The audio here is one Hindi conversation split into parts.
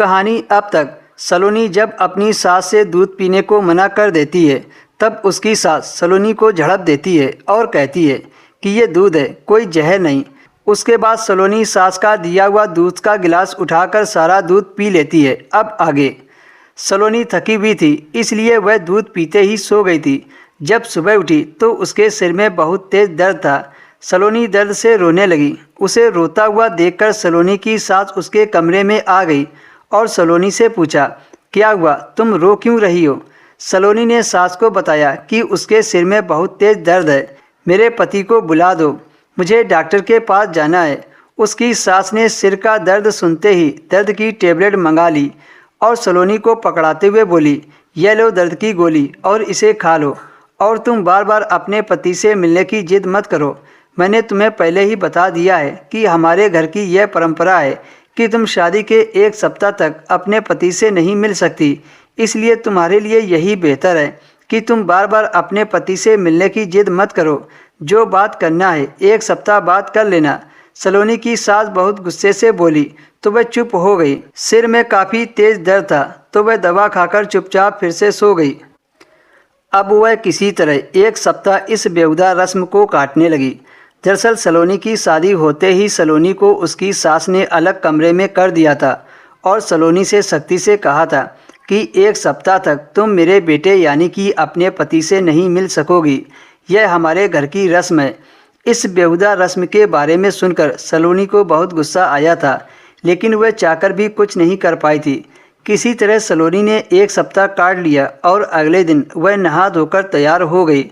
कहानी अब तक सलोनी जब अपनी सास से दूध पीने को मना कर देती है तब उसकी सास सलोनी को झड़प देती है और कहती है कि ये दूध है, कोई जहर नहीं। उसके बाद सलोनी सास का दिया हुआ दूध का गिलास उठाकर सारा दूध पी लेती है। अब आगे। सलोनी थकी हुई थी इसलिए वह दूध पीते ही सो गई थी। जब सुबह उठी तो उसके सिर में बहुत तेज दर्द था। सलोनी दर्द से रोने लगी। उसे रोता हुआ देखकर सलोनी की सास उसके कमरे में आ गई और सलोनी से पूछा, क्या हुआ, तुम रो क्यों रही हो? सलोनी ने सास को बताया कि उसके सिर में बहुत तेज दर्द है, मेरे पति को बुला दो, मुझे डॉक्टर के पास जाना है। उसकी सास ने सिर का दर्द सुनते ही दर्द की टेबलेट मंगा ली और सलोनी को पकड़ाते हुए बोली, यह लो दर्द की गोली और इसे खा लो, और तुम बार बार अपने पति से मिलने की जिद मत करो। मैंने तुम्हें पहले ही बता दिया है कि हमारे घर की यह परंपरा है कि तुम शादी के 1 सप्ताह तक अपने पति से नहीं मिल सकती, इसलिए तुम्हारे लिए यही बेहतर है कि तुम बार बार अपने पति से मिलने की जिद मत करो। जो बात करना है 1 सप्ताह बाद कर लेना। सलोनी की सास बहुत गुस्से से बोली तो वह चुप हो गई। सिर में काफ़ी तेज दर्द था तो वह दवा खाकर चुपचाप फिर से सो गई। अब वह किसी तरह 1 सप्ताह इस बेहुदा रस्म को काटने लगी। दरअसल सलोनी की शादी होते ही सलोनी को उसकी सास ने अलग कमरे में कर दिया था और सलोनी से सख्ती से कहा था कि 1 सप्ताह तक तुम मेरे बेटे यानी कि अपने पति से नहीं मिल सकोगी, यह हमारे घर की रस्म है। इस बेहुदा रस्म के बारे में सुनकर सलोनी को बहुत गुस्सा आया था, लेकिन वह चाहकर भी कुछ नहीं कर पाई थी। किसी तरह सलोनी ने 1 सप्ताह काट लिया और अगले दिन वह नहा धोकर तैयार हो गई।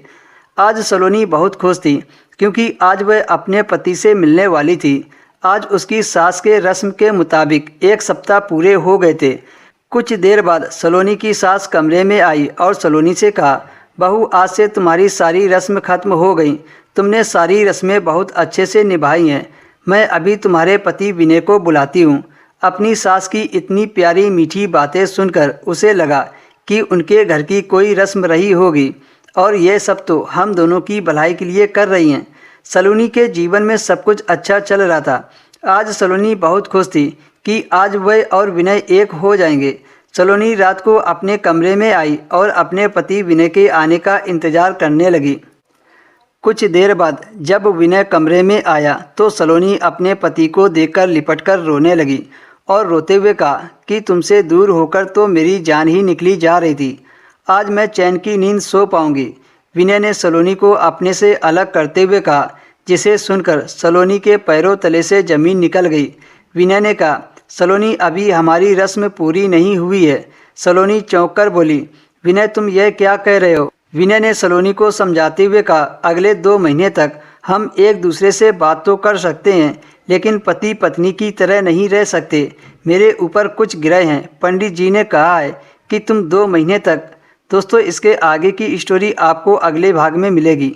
आज सलोनी बहुत खुश थी क्योंकि आज वह अपने पति से मिलने वाली थी। आज उसकी सास के रस्म के मुताबिक 1 सप्ताह पूरे हो गए थे। कुछ देर बाद सलोनी की सास कमरे में आई और सलोनी से कहा, बहू आज से तुम्हारी सारी रस्म खत्म हो गई। तुमने सारी रस्में बहुत अच्छे से निभाई हैं। मैं अभी तुम्हारे पति विनय को बुलाती हूँ। अपनी सास की इतनी प्यारी मीठी बातें सुनकर उसे लगा कि उनके घर की कोई रस्म रही होगी और यह सब तो हम दोनों की भलाई के लिए कर रही हैं। सलोनी के जीवन में सब कुछ अच्छा चल रहा था। आज सलोनी बहुत खुश थी कि आज वह और विनय एक हो जाएंगे। सलोनी रात को अपने कमरे में आई और अपने पति विनय के आने का इंतज़ार करने लगी। कुछ देर बाद जब विनय कमरे में आया तो सलोनी अपने पति को देखकर लिपटकर रोने लगी और रोते हुए कहा कि तुमसे दूर होकर तो मेरी जान ही निकली जा रही थी। आज मैं चैन की नींद सो पाऊंगी। विनय ने सलोनी को अपने से अलग करते हुए कहा, जिसे सुनकर सलोनी के पैरों तले से ज़मीन निकल गई। विनय ने कहा, सलोनी अभी हमारी रस्म पूरी नहीं हुई है। सलोनी चौंक कर बोली, विनय तुम यह क्या कह रहे हो? विनय ने सलोनी को समझाते हुए कहा, अगले 2 महीने तक हम एक दूसरे से बात तो कर सकते हैं, लेकिन पति पत्नी की तरह नहीं रह सकते। मेरे ऊपर कुछ ग्रह हैं। पंडित जी ने कहा है कि तुम 2 महीने तक। दोस्तों इसके आगे की स्टोरी आपको अगले भाग में मिलेगी।